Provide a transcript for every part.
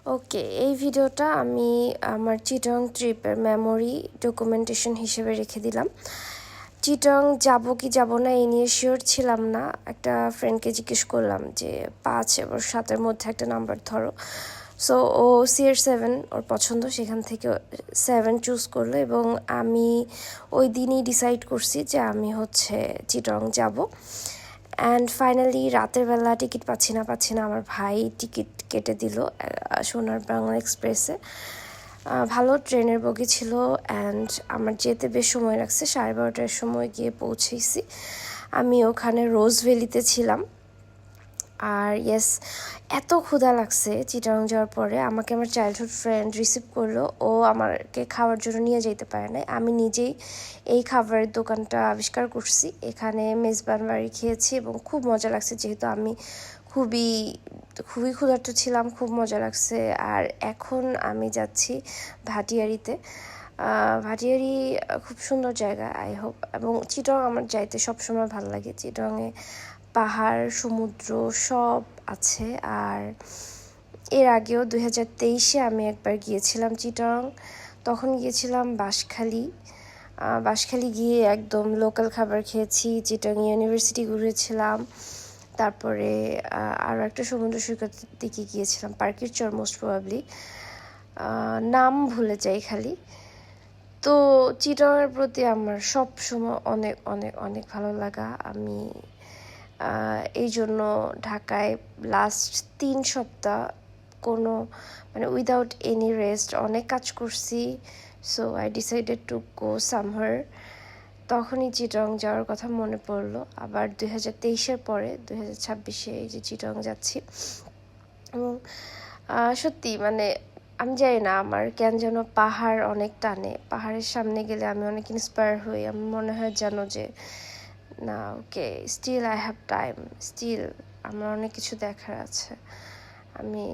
ওকে, এই ভিডিওটা আমি আমার চিটং ট্রিপের মেমোরি ডকুমেন্টেশন হিসেবে রেখে দিলাম। চিটং যাব কি যাব না এই নিয়ে শিওর ছিলাম না। একটা ফ্রেন্ডকে জিজ্ঞেস করলাম যে 5 এবং 7-এর মধ্যে একটা নাম্বার ধরো। সো ও CR7 ওর পছন্দ, সেখান থেকে 7 চুজ করলো এবং আমি ওই দিনই ডিসাইড করছি যে আমি হচ্ছে চিটং যাব। অ্যান্ড ফাইনালি রাতের বেলা টিকিট পাচ্ছি না আমার ভাই টিকিট কেটে দিল সোনার বাংলা এক্সপ্রেসে। ভালো ট্রেনের বগি ছিল অ্যান্ড আমার যেতে বেশ সময় লাগছে, 12:30টার সময় গিয়ে পৌঁছেছি। আমি ওখানে রোজ ভ্যালিতে ছিলাম। আর ইয়েস, এত ক্ষুধা লাগছে চিটাগাং যাওয়ার পরে। আমাকে আমার চাইল্ডহুড ফ্রেন্ড রিসিভ করলো, ও আমাকে খাওয়ার জন্য নিয়ে যেতে পারে নাই, আমি নিজেই এই খাবারের দোকানটা আবিষ্কার করছি। এখানে মেজবান বাড়ি খেয়েছি এবং খুব মজা লাগছে, যেহেতু আমি খুবই খুবই ক্ষুধার্ত ছিলাম, খুব মজা লাগছে। আর এখন আমি যাচ্ছি ভাটিয়ারিতে। ভাটিয়ারি খুব সুন্দর জায়গা, আই হোপ। এবং চিটং আমার যাইতে সবসময় ভালো লাগে। চিটংয়ে পাহাড়, সমুদ্র সব আছে। আর এর আগেও 2023-এ আমি একবার গিয়েছিলাম চিটং, তখন গিয়েছিলাম বাঁশখালী গিয়ে একদম লোকাল খাবার খেয়েছি। চিটং ইউনিভার্সিটি ঘুরেছিলাম, তারপরে আরও একটা সমুদ্র সৈকতের দিকে গিয়েছিলাম, পার্কের চর মোস্ট প্রবাবলি, নাম ভুলে যাই খালি। তো চিটংয়ের প্রতি আমার সব সময় অনেক অনেক অনেক ভালো লাগা। আমি এই জন্য ঢাকায় লাস্ট 3 সপ্তাহ কোনো উইদাউট এনি রেস্ট অনেক কাজ করছি। So I decided to go সামহার। তখনই চিটং যাওয়ার কথা মনে পড়লো। আবার 2023-এর পরে 2026-এ এই যে চিটং যাচ্ছি। এবং সত্যি আমি জানি না, আমার কেন যেন পাহাড় অনেক টানে। পাহাড়ের সামনে গেলে আমি অনেক ইন্সপায়ার হই। আমার মনে হয় যেন যে না, okay, still I have time, still আমার অনেক কিছু দেখার আছে, আমি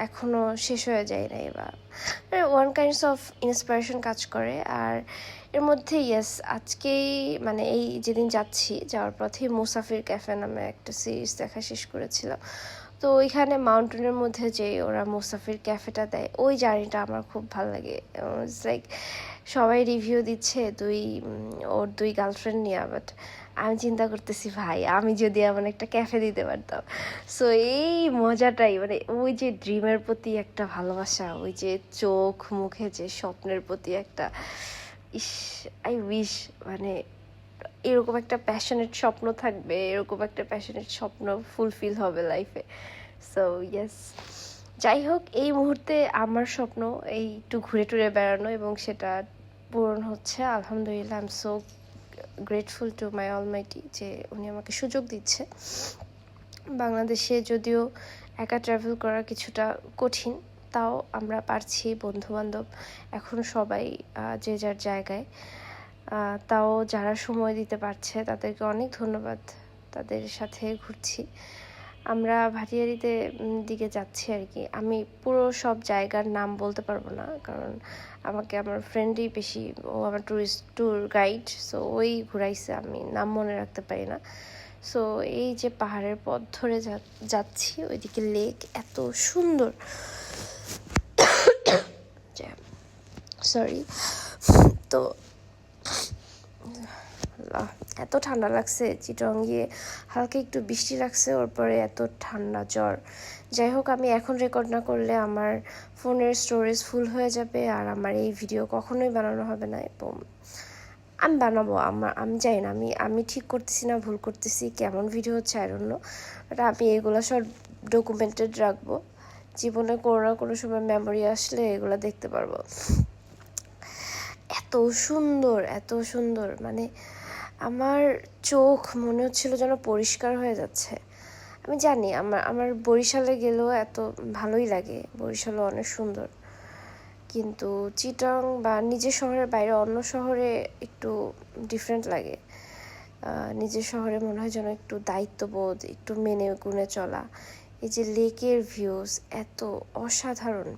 এখনও শেষ হয়ে যায় না। এবার ওয়ান কাইন্ডস অফ ইন্সপিরেশন কাজ করে। আর এর মধ্যে ইয়েস, আজকেই এই যেদিন যাওয়ার পথে মুসাফির ক্যাফে নামে একটা সিরিজ দেখা শেষ করেছিলাম। তো ওইখানে মাউন্টেনের মধ্যে যে ওরা মুসাফির ক্যাফেটা দেয়, ওই জার্নিটা আমার খুব ভালো লাগে। ইটস লাইক সবাই রিভিউ দিচ্ছে ওর 2 গার্লফ্রেন্ড নিয়ে, বাট আমি চিন্তা করতেছি ভাই, আমি যদি এমন একটা ক্যাফে দিতে পারতাম। সো এই মজাটাই, ওই যে ড্রিমের প্রতি একটা ভালোবাসা, ওই যে চোখ মুখে যে স্বপ্নের প্রতি একটা আই উইশ এরকম একটা প্যাশনেট স্বপ্ন থাকবে, এরকম একটা প্যাশনেট স্বপ্ন ফুলফিল হবে লাইফে। সো ইয়েস, যাই হোক, এই মুহূর্তে আমার স্বপ্ন এই একটু ঘুরে টুরে বেড়ানো, এবং সেটা পূরণ হচ্ছে আলহামদুলিল্লাহ। I am so grateful to my Almighty যে উনি আমাকে সুযোগ দিচ্ছে। বাংলাদেশে যদিও একা ট্রাভেল করা কিছুটা কঠিন, তাও আমরা পারছি। বন্ধুবান্ধব এখন সবাই যে যার জায়গায়, তাও যারা সময় দিতে পারছে তাদেরকে অনেক ধন্যবাদ। তাদের সাথে ঘুরছি আমরা, ভাটিয়ারিতে দিকে যাচ্ছি আর কি। আমি পুরো সব জায়গার নাম বলতে পারবো না, কারণ আমাকে আমার ফ্রেন্ডই বেশি, ও আমার ট্যুর গাইড, সো ওই ঘুরাইছে, আমি নাম মনে রাখতে পারি না। সো এই যে পাহাড়ের পথ ধরে যাচ্ছি, ওইদিকে লেক এত সুন্দর, সরি। তো এত ঠান্ডা লাগছে চিটং গিয়ে, হালকা একটু বৃষ্টি লাগছে, ওর পরে এত ঠান্ডা, জ্বর। যাই হোক, আমি এখন রেকর্ড না করলে আমার ফোনের স্টোরেজ ফুল হয়ে যাবে, আর আমার এই ভিডিও কখনোই বানানো হবে না। এবং আমি বানাবো, আমি জানি না, আমি ঠিক করতেছি না ভুল করতেছি, কেমন ভিডিও হচ্ছে আই ডোন্ট নো, বাট আমি এগুলো সব ডকুমেন্টেড রাখবো। জীবনে কোনো না কোনো সময় মেমোরি আসলে এগুলো দেখতে পারবো। এত সুন্দর, এত সুন্দর, আমার চোখ মনে হচ্ছিল যেন পরিষ্কার হয়ে যাচ্ছে। আমি জানি আমার বরিশালে গেলেও এত ভালোই লাগে, বরিশালও অনেক সুন্দর, কিন্তু চিটাং বা নিজের শহরের বাইরে অন্য শহরে একটু ডিফারেন্ট লাগে। নিজের শহরে মনে হয় যেন একটু দায়িত্ববোধ, একটু মেনে গুনে চলা। এই যে লেকের ভিউজ এত অসাধারণ,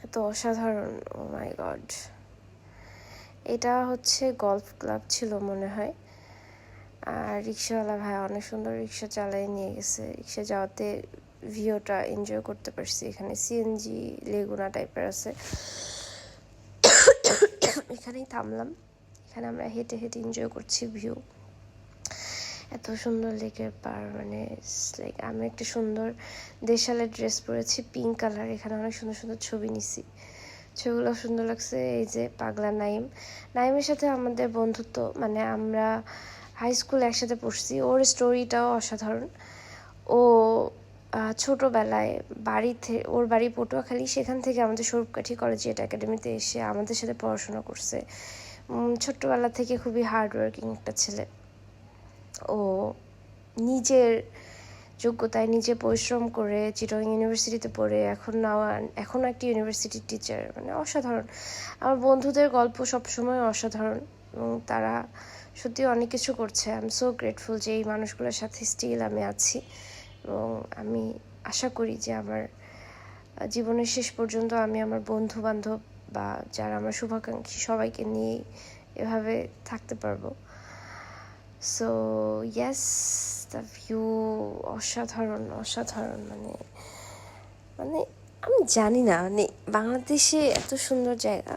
এত অসাধারণ, ও মাই গড। এটা হচ্ছে গলফ ক্লাব ছিল মনে হয়। আর রিক্সাওয়ালা ভাই অনেক সুন্দর রিক্সা চালিয়ে নিয়ে গেছে। রিক্সা যাওয়াতে ভিউটা এনজয় করতে পারছি। এখানে সিএনজি লেগুনা টাইপের আছে, এখানেই থামলাম। এখানে আমরা হেঁটে হেঁটে এনজয় করছি ভিউ। এত সুন্দর লেকের পার, মানে লাইক আমি একটা সুন্দর দেশালের ড্রেস পরেছি পিঙ্ক কালার। এখানে অনেক সুন্দর সুন্দর ছবি নিছি, ছবিগুলো সুন্দর লাগছে। এই যে পাগলা নাইমের সাথে আমাদের বন্ধুত্ব, মানে আমরা হাই স্কুলে একসাথে পড়ছি। ওর স্টোরিটাও অসাধারণ। ও ছোটোবেলায় ওর বাড়ি পটুয়াখালী, সেখান থেকে আমাদের স্বরূপকাঠি কলেজিয়েট একাডেমিতে এসে আমাদের সাথে পড়াশোনা করছে। ছোট্টবেলা থেকে খুবই হার্ডওয়ার্কিং একটা ছেলে। ও নিজের যোগ্যতায় নিজে পরিশ্রম করে চিটাগং ইউনিভার্সিটিতে পড়ে এখনও একটি ইউনিভার্সিটির টিচার, মানে অসাধারণ। আমার বন্ধুদের গল্প সবসময় অসাধারণ এবং তারা সত্যি অনেক কিছু করছে। আই এম সো গ্রেটফুল যে এই মানুষগুলোর সাথে স্টিল আমি আছি, এবং আমি আশা করি যে আমার জীবনের শেষ পর্যন্ত আমি আমার বন্ধু বান্ধব বা যারা আমার শুভাকাঙ্ক্ষী সবাইকে নিয়েই এভাবে থাকতে পারবো। সো ইয়েস, দ্য ভিউ অসাধারণ অসাধারণ। মানে আমি জানি না, মানে বাংলাদেশে এত সুন্দর জায়গা।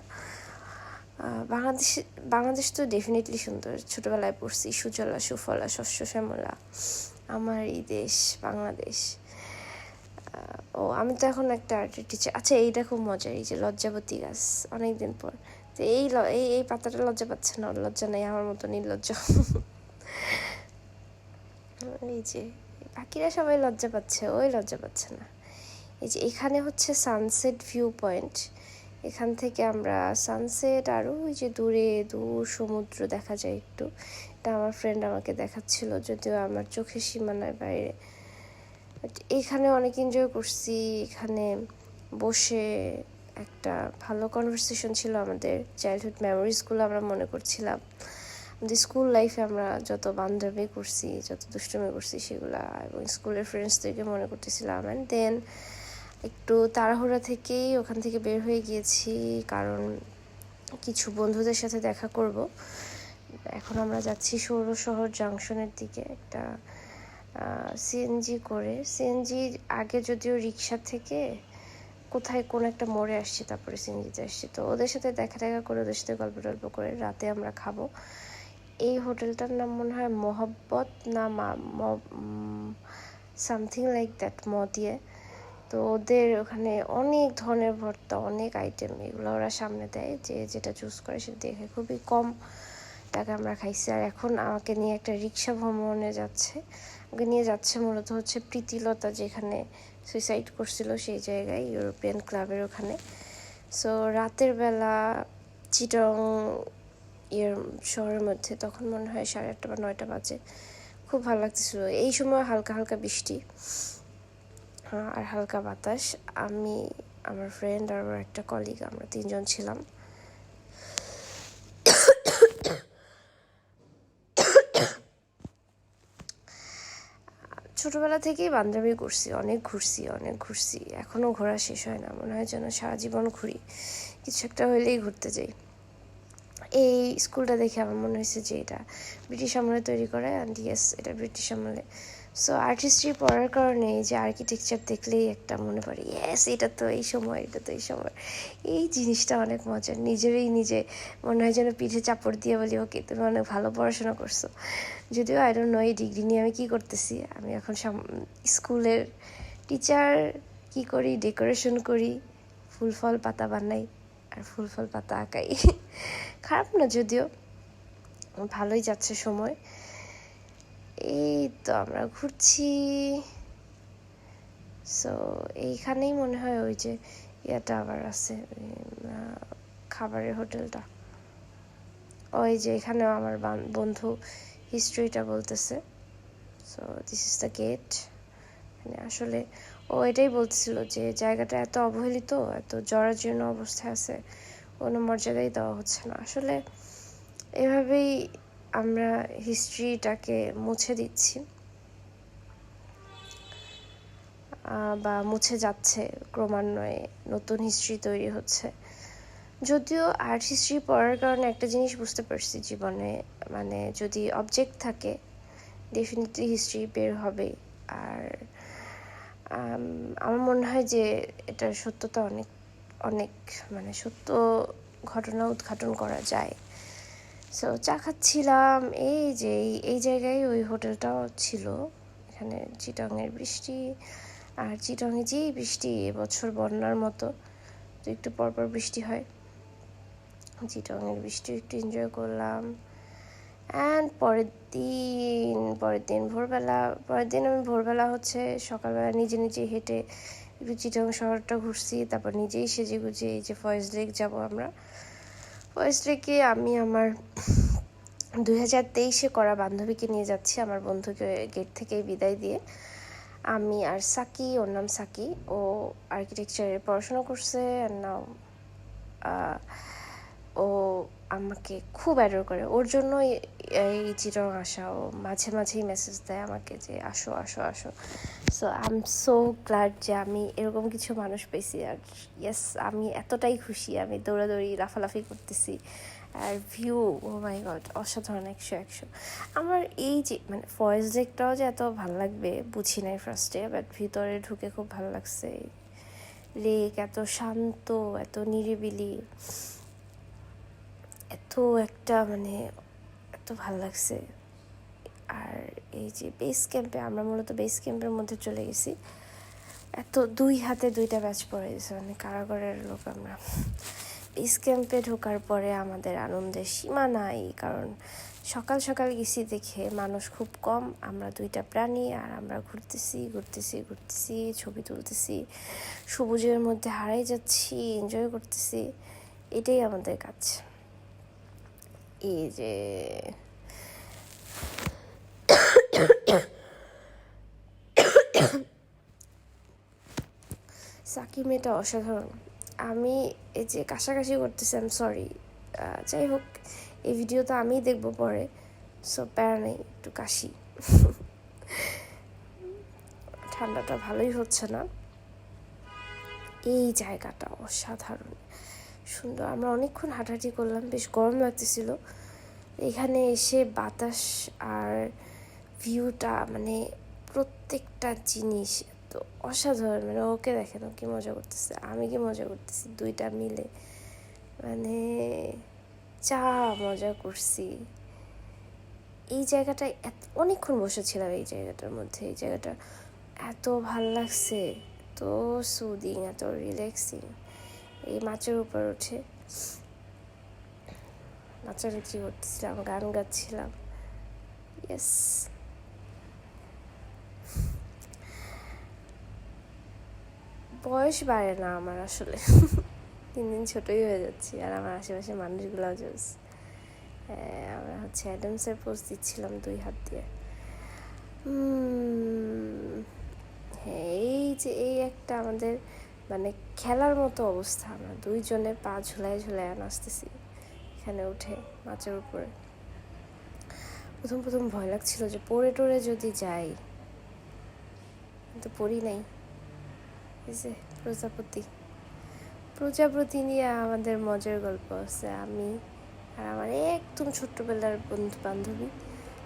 বাংলাদেশ তো ডেফিনেটলি সুন্দর। ছোটোবেলায় পড়ছি সুজলা সুফলা শস্য শ্যামলা আমার এই দেশ বাংলাদেশ। ও আমি তো এখন একটা আর্টের টিচার। আচ্ছা, এইটা খুব মজার, এই যে লজ্জাবতী গাছ অনেকদিন পর। তো এই পাতাটা লজ্জা পাচ্ছে না, লজ্জা নেই, আমার মতো নির্লজ্জ। এই যে বাকিরা সবাই লজ্জা পাচ্ছে, ওই লজ্জা পাচ্ছে না। এই যে এখানে হচ্ছে সানসেট ভিউ পয়েন্ট। এখান থেকে আমরা সানসেট আর ওই যে দূর সমুদ্র দেখা যায় একটু। এটা আমার ফ্রেন্ড আমাকে দেখাচ্ছিল, যদিও আমার চোখের সীমানার বাইরে। এখানে অনেক এনজয় করছি। এখানে বসে একটা ভালো কনভারসেশন ছিল, আমাদের চাইল্ডহুড মেমোরিজগুলো আমরা মনে করছিলাম। আমাদের স্কুল লাইফে আমরা যত বান্ধবী করছি, যত দুষ্টুমি করছি সেগুলা, এবং স্কুলের ফ্রেন্ডসদেরকে মনে করতেছিলাম। অ্যান্ড দেন একটু তাড়াহুড়া থেকেই ওখান থেকে বের হয়ে গিয়েছি, কারণ কিছু বন্ধুদের সাথে দেখা করব। এখন আমরা যাচ্ছি সৌর শহর জাংশনের দিকে একটা সিএনজি করে। সিএনজি আগে যদিও রিক্সা থেকে কোথায় কোন একটা মোড়ে আসছি, তারপরে সিএনজিতে আসছি। তো ওদের সাথে দেখা করে ওদের সাথে গল্প করে রাতে আমরা খাবো। এই হোটেলটার নাম মনে হয় মোহাব্বত না সামথিং লাইক দ্যাট, দিয়ে। তো ওদের ওখানে অনেক ধরনের ভর্তা, অনেক আইটেম, এগুলো ওরা সামনে দেয়, যে যেটা চুজ করে সেটা দেখে খুবই কম টাকা আমরা খাইছি। আর এখন আমাকে নিয়ে একটা রিক্সা ভ্রমণে যাচ্ছে। ওকে নিয়ে যাচ্ছে মূলত হচ্ছে প্রীতিলতা যেখানে সুইসাইড করছিল সেই জায়গায়, ইউরোপিয়ান ক্লাবের ওখানে। সো রাতের বেলা চিটং শহরের মধ্যে, তখন মনে হয় 8:30 বা 9টা বাজে। খুব ভালো লাগতেছিল। এই সময় হালকা হালকা বৃষ্টি আর হালকা বাতাস। আমি, আমার ফ্রেন্ড আর ওর একটা কলিগ, আমরা 3জন ছিলাম। ছোটোবেলা থেকেই বান্ধবী করছি, অনেক ঘুরছি। এখনও ঘোরা শেষ হয় না, মনে হয় যেন সারা জীবন ঘুরি, কিছু একটা হইলেই ঘুরতে যাই। এই স্কুলটা দেখে আমার মনে হয়েছে যে এটা ব্রিটিশ আমলে তৈরি করা, অ্যান্ড ইয়েস, এটা ব্রিটিশ আমলে। সো আর্ট হিস্ট্রি পড়ার কারণে এই যে আর্কিটেকচার দেখলেই একটা মনে পড়ে, ইয়েস এটা তো এই সময়। এই জিনিসটা অনেক মজার। নিজে মনে হয় যেন পিঠে চাপড় দিয়ে বলি, ওকে তুমি অনেক ভালো পড়াশোনা করছো। যদিও আই ডোন্ট নো এই ডিগ্রি নিয়ে আমি কী করতেছি। আমি এখন স্কুলের টিচার, কি করি, ডেকোরেশন করি, ফুল ফল পাতা বানাই আর ফুল ফল পাতা আঁকাই। খারাপ না, যদিও ভালোই যাচ্ছে সময়। এই তো আমরা ঘুরছি। সো এইখানেই মনে হয় ওই যে ইয়েটা আবার আছে, খাবারের হোটেলটা। ওই যে এখানেও আমার বন্ধু হিস্ট্রিটা বলতেছে। So this is the gate. মানে আসলে ও এটাই বলছিল যে জায়গাটা এত অবহেলিত, এত জরাজীর্ণ অবস্থায় আছে, কোনো মর্যাদাই দেওয়া হচ্ছে না। আসলে এভাবেই আমরা হিস্ট্রিটাকে মুছে দিচ্ছি, বা মুছে যাচ্ছে ক্রমান্বয়ে, নতুন হিস্ট্রি তৈরি হচ্ছে। যদিও আর্ট হিস্ট্রি পড়ার কারণে একটা জিনিস বুঝতে পারছি জীবনে, মানে যদি অবজেক্ট থাকে ডেফিনেটলি হিস্ট্রি বের হবে। আর আমার মনে হয় যে এটার সত্যতা অনেক অনেক মানে সত্য ঘটনা উদ্ঘাটন করা যায়। সো চা খাচ্ছিলাম, এই যে এই জায়গায় ওই হোটেলটাও ছিল। এখানে চিটাংয়ের বৃষ্টি, আর চিটাংয়ে যেই বৃষ্টি এবছর বন্যার মতো, তো একটু পরপর বৃষ্টি হয়। চিটাংয়ের বৃষ্টি একটু এনজয় করলাম। অ্যান্ড পরের দিন আমি ভোরবেলা হচ্ছে সকালবেলা নিজে হেঁটে একটু চিটাং শহরটা ঘুরছি। তারপর নিজেই সেজে গুজে এই যে ফয়েজ লেক যাবো আমরা। ফয়েজ লেকে আমি আমার 2023 করা বান্ধবীকে নিয়ে যাচ্ছি, আমার বন্ধুকে গেট থেকেই বিদায় দিয়ে। আমি আর সাকি, ওর নাম সাকি, ও আর্কিটেকচারে পড়াশোনা করছে। নাও ও আমাকে খুব অ্যাডোর করে, ওর জন্যই এই চিটং আসা। ও মাঝেই মেসেজ দেয় আমাকে যে আসো আসো আসো। So I am so glad যে আমি এরকম কিছু মানুষ পেয়েছি। আর ইয়েস, আমি এতটাই খুশি, আমি দৌড়াদৌড়ি লাফালাফি করতেছি। আর ভিউ, ও মাই গড, অসাধারণ, 100 আমার এই যে মানে ফয়েজ লেকটাও যে এত ভালো লাগবে বুঝি নাই ফার্স্টে, বাট ভিতরে ঢুকে খুব ভালো লাগছে। লেক এত শান্ত, এত নিরিবিলি, এত একটা মানে এত ভাল লাগছে। আর এই যে বেস ক্যাম্পে, আমরা মূলত বেস ক্যাম্পের মধ্যে চলে গেছি। এত 2 হাতে 2টা ব্যাচ পড়ে গেছে, মানে কারাগারের লোক আমরা। বেস ক্যাম্পে ঢোকার পরে আমাদের আনন্দের সীমা নাই, কারণ সকাল সকাল গেছি দেখে মানুষ খুব কম, আমরা 2টা প্রাণী, আর আমরা ঘুরতেছি, ছবি তুলতেছি, সবুজের মধ্যে হারাই যাচ্ছি, এনজয় করতেছি। এটাই আমাদের কাজ। এই যে সাকি মেয়েটা অসাধারণ। আমি এই যে কাশাকাশি করতেছি, আই এম সরি। যাই হোক, এই ভিডিও তো আমিই দেখবো পরে, সো প্যারা নেই, একটু কাশি। ঠান্ডাটা ভালোই হচ্ছে না। এই জায়গাটা অসাধারণ সুন্দর। আমরা অনেকক্ষণ হাঁটাহাঁটি করলাম, বেশ গরম লাগতেছিল। এখানে এসে বাতাস আর ভিউটা, মানে প্রত্যেকটা জিনিস তো অসাধারণ। মানে ওকে দেখেন, ও কি মজা করতেছে, আমি কি মজা করতেছি, 2টা মিলে মানে যা মজা করছি। এই জায়গাটায় অনেকক্ষণ বসেছিলাম এই জায়গাটার মধ্যে। এই জায়গাটা এত ভাল লাগছে, এত সুদিং, এত রিল্যাক্সিং। এই মাছের উপর উঠে নাচানাচি করতেছিলাম, গান গাচ্ছিলাম। ইয়েস, বয়স বাড়ে না আমার আসলে, দিন দিন ছোটই হয়ে যাচ্ছি। আর আমার আশেপাশে মানুষগুলোও জোস। আমরা হচ্ছে অ্যাডামসের পোজ দিচ্ছিলাম 2 হাত দিয়ে। এই যে এই একটা আমাদের মানে খেলার মতো অবস্থা, আমরা 2 জনে পা ঝুলায় নাচতেছি এখানে উঠে মাছের উপরে। প্রথম ভয় লাগছিল যে পড়ে টরে যদি যাই, কিন্তু পড়ি নাই। এই যে প্রজাপতি নিয়ে আমাদের মজার গল্প আছে। আমি আর আমার একদম ছোট্টবেলার বান্ধবী,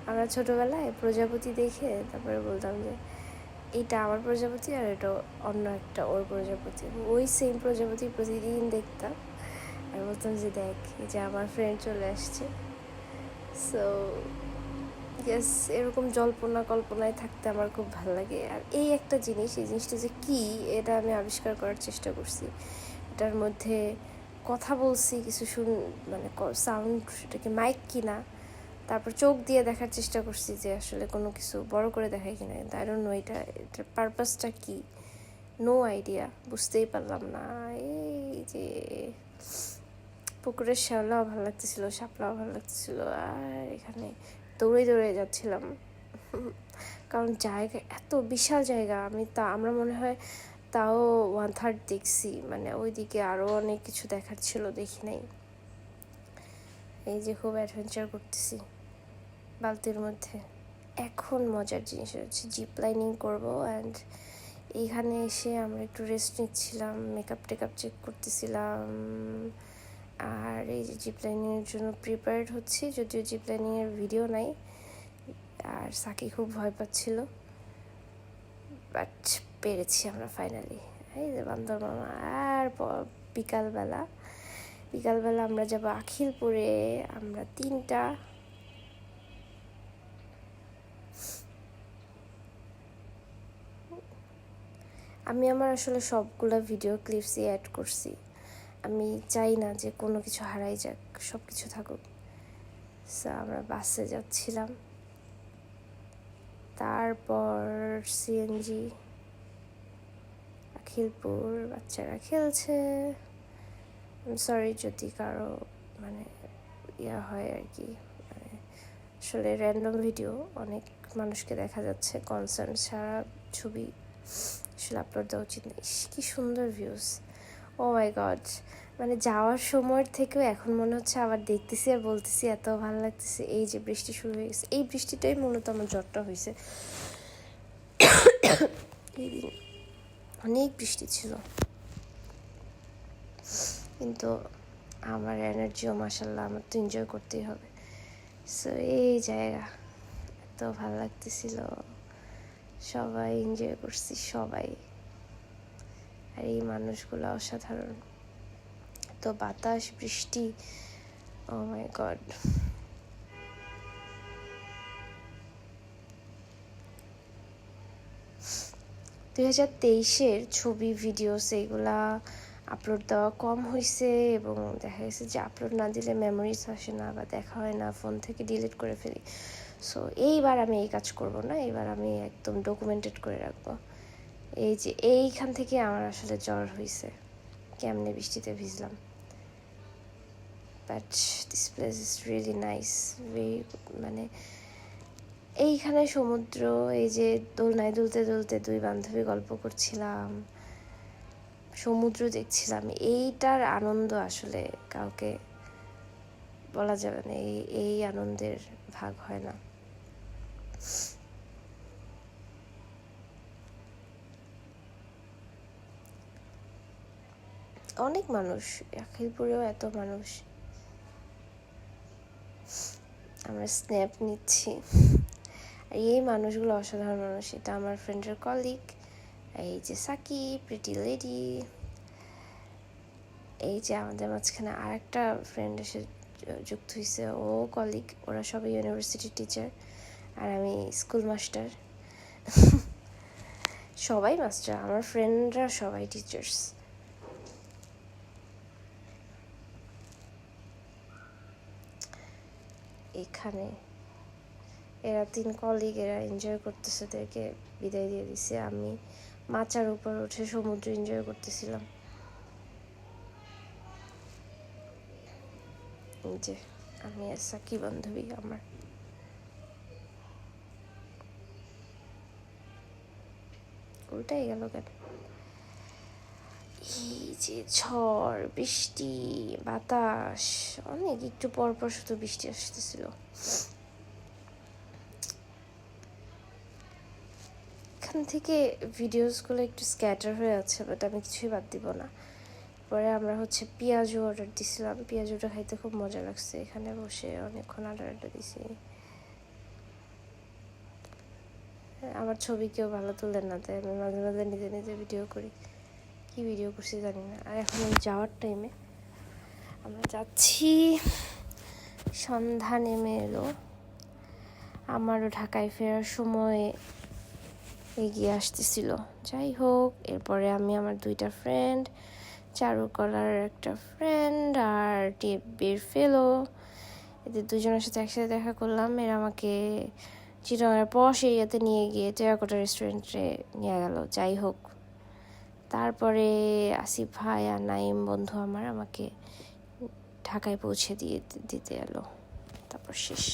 আমরা ছোটবেলায় প্রজাপতি দেখে তারপরে বলতাম যে এইটা আমার প্রজাপতি আর এটা অন্য একটা ওর প্রজাপতি। ওই সেম প্রজাপতি প্রতিদিন দেখতাম আর বলতাম যে দেখ, এই যে আমার ফ্রেন্ড চলে আসছে। সো ইয়েস, এরকম কল্পনায় থাকতে আমার খুব ভালো লাগে। আর এই একটা জিনিস, এই জিনিসটা যে কী, এটা আমি আবিষ্কার করার চেষ্টা করছি। এটার মধ্যে কথা বলছি কিছু, মানে সাউন্ড, এটাকে মাইক কিনা, তারপর চোখ দিয়ে দেখার চেষ্টা করছি যে আসলে কোনো কিছু বড় করে দেখায় কিনা। কিন্তু আই ডোন্ট নো এটার পারপাসটা কী, নো আইডিয়া, বুঝতেই পারলাম না। এই যে পুকুরের শ্যাওলাও ভালো লাগতেছিল, শাপলাও ভালো লাগতেছিল। আর এখানে দৌড়ে যাচ্ছিলাম, কারণ জায়গা এত বিশাল জায়গা। আমরা মনে হয় তাও 1/3 দেখছি, মানে ওইদিকে আরও অনেক কিছু দেখার ছিল, দেখি নাই। এই যে খুব অ্যাডভেঞ্চার করতেছি বালতির মধ্যে। এখন মজার জিনিস হচ্ছে জিপ লাইনিং করবো। অ্যান্ড এইখানে এসে আমরা একটু রেস্ট নিচ্ছিলাম, মেকআপ চেক করতেছিলাম। আর এই যে জিপ লাইনিংয়ের জন্য প্রিপেয়ার্ড হচ্ছি, যদিও জিপ লাইনিংয়ের ভিডিও নাই। আর সাকি খুব ভয় পাচ্ছিল, বাট পেরেছি আমরা ফাইনালি। এই যে বান্দর মামা। আর বিকালবেলা আমরা যাব আখিলপুরে, আমরা 3টা। আমি আমার আসলে সবগুলা ভিডিও ক্লিপসই অ্যাড করছি। আমি চাই না যে কোনো কিছু হারাই যাক, সব কিছু থাকুক। সো আমরা বাসে যাচ্ছিলাম, তারপর সিএনজি, আখিলপুর, বাচ্চারা খেলছে। সরি যদি কারো মানে ইয়া হয় আর কি, মানে আসলে র্যান্ডম ভিডিও, অনেক মানুষকে দেখা যাচ্ছে, কনসার্ন ছাড়া ছবি আসলে আপলোড দেওয়া উচিত না। কি সুন্দর ভিউজ, ও মাই গড। মানে যাওয়ার সময়ের থেকেও এখন মনে হচ্ছে আবার দেখতেছি আর বলতেছি এত ভালো লাগতেছে। এই যে বৃষ্টি শুরু হয়ে গেছে, এই বৃষ্টিটাই মূলত আমার জ্বরটা হয়েছে। এই দিন অনেক বৃষ্টি ছিল, কিন্তু আমার এনার্জিও মাশাল্লাহ, আমার তো এনজয় করতেই হবে। সো এই জায়গা এত ভালো লাগতেছিল, সবাই এনজয় করছি সবাই। আর এই মানুষগুলো অসাধারণ, তো বাতাস, বৃষ্টি, ও মাই গড। 2023-এর ছবি, ভিডিওস এইগুলা আপলোড দেওয়া কম হয়েছে, এবং দেখা গেছে যে আপলোড না দিলে মেমোরিজ আসে না বা দেখা হয় না, ফোন থেকে ডিলিট করে ফেলি। সো এইবার আমি এই কাজ করব না, এবার আমি একদম ডকুমেন্টেড করে রাখবো। এই যে এইখান থেকে আমার আসলে জ্বর হয়েছে, কেমনে বৃষ্টিতে ভিজলাম। But this place is really nice, মানে এইখানে সমুদ্র, এই যে দোলনায় দুলতে দুলতে 2 বান্ধবী গল্প করছিলাম, সমুদ্র দেখছিলাম, এইটার আনন্দ আসলে কাউকে বলা যাবে না, এই আনন্দের ভাগ হয় না। অনেক মানুষ, আখিলপুরেও এত মানুষ। আমরা স্ন্যাপ নিচ্ছি, আর এই মানুষগুলো অসাধারণ মানুষ। এটা আমার ফ্রেন্ডের কলিগ, এই যে সাকি, প্রিটি লেডি। এই যে আমাদের মাঝখানে আর একটা ফ্রেন্ড এসে যুক্ত হয়েছে, ও কলিগ। ওরা সবাই ইউনিভার্সিটির টিচার, আর আমি স্কুল মাস্টার। সবাই মাস্টার, আমার ফ্রেন্ডরা সবাই টিচার্স। এখানে এরা 3 কলিগ, এরা এনজয় করতেছে, ওদেরকে বিদায় দিয়ে দিছে। আমি মাচার উপর উঠে সমুদ্র এনজয় করতেছিলাম। যে আমি আর সাকি বান্ধবী আমার। উল্টাই গেল কেন? এই যে ঝড়, বৃষ্টি, বাতাস, অনেক একটু পর পর শুধু বৃষ্টি আসতেছিল। এখান থেকে ভিডিওসগুলো একটু স্ক্যাটার হয়ে আছে, বাট আমি কিছুই বাদ দিব না। পরে আমরা হচ্ছে পেঁয়াজু অর্ডার দিছিলাম, পেঁয়াজুটা খাইতে খুব মজা লাগছে। এখানে বসে অনেকক্ষণ আড্ডা দিছি। আমার ছবি কেউ ভালো তুলে না, তাই আমি মাঝে মাঝে নিজে নিজে ভিডিও করি। কি ভিডিও করছি জানি না। আর এখন আমি যাওয়ার টাইমে আমরা যাচ্ছি, সন্ধ্যা নেমে এলো, আমারও ঢাকায় ফেরার সময় এগিয়ে আসতেছিল। যাই হোক, এরপরে আমি আমার 2টা ফ্রেন্ড, চারুকলার একটা ফ্রেন্ড আর টিএফবির ফেলো, এদের 2জনের সাথে একসাথে দেখা করলাম। এরা আমাকে চিটাগাংয়ের পশ এরিয়াতে নিয়ে গিয়ে টেরাকোটা রেস্টুরেন্টে নিয়ে গেল। যাই হোক, তারপরে আসিফ ভাই আর নাইম বন্ধু আমার আমাকে ঢাকায় পৌঁছে দিতে এলো, তারপর শেষ।